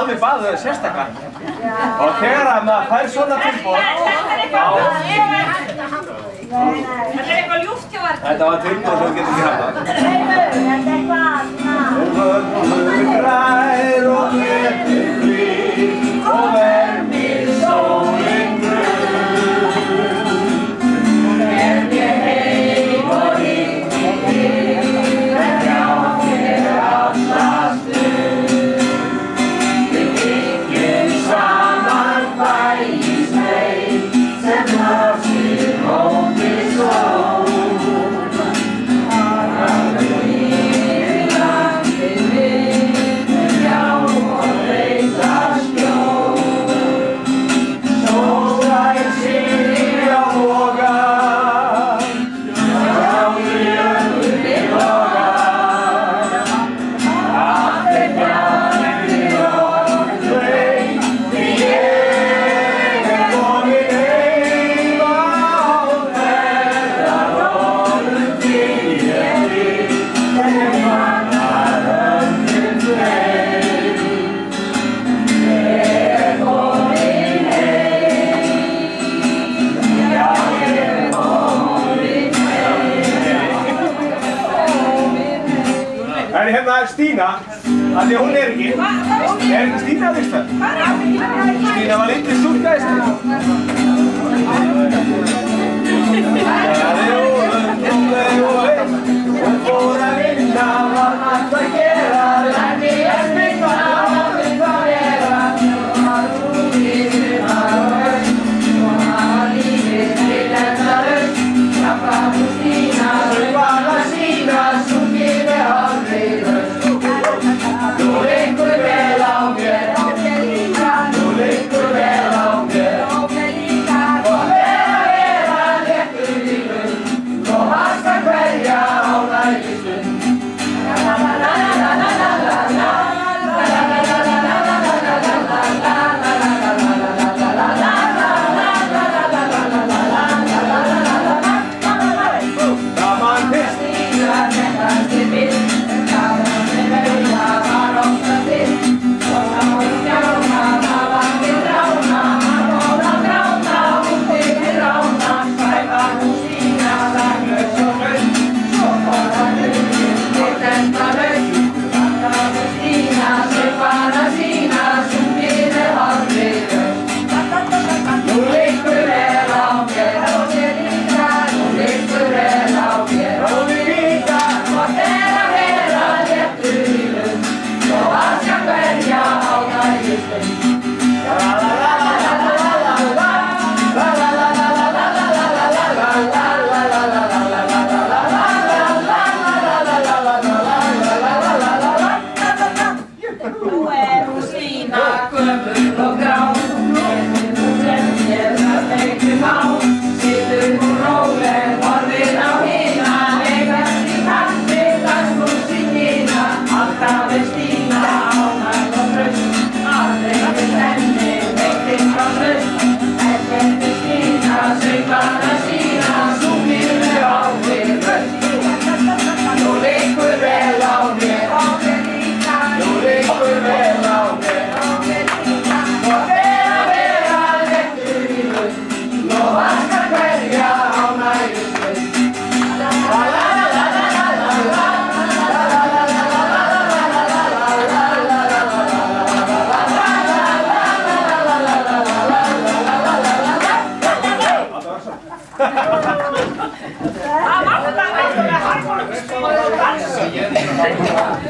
alveg baðu sérstaklega. Og þegar að maður fær svona tilboð, Þetta er eitthvað ljúft hjá þér. Þetta var tilboð sem við getum ekki hafa. Þetta er hvað? Grær og gleði flýr og vermir sólin grunn. En ég heim og hýtt en hjá þér alla stund. Við byggjum saman bæis leið sem blasir móti sól. Hérna er Stína, af því að hún er ekki. Er ekki Stína að vista? Stína var litli stúlka í Stína. Það er ólega og heim, og fór að vinna var margt að gera. Lærði að spila og við að vera. Og að úlífið var á höst, og að lífið til enda höst. Hjálpa þú Stína, þau var að sína, sungið með aldrei röst. Nú liggur vel á mér, nú liggur vel á mér. Og vera léttur í lund, og vaska hverja ánægjustund. Það vantar eitthvað með harmoníku og dansa.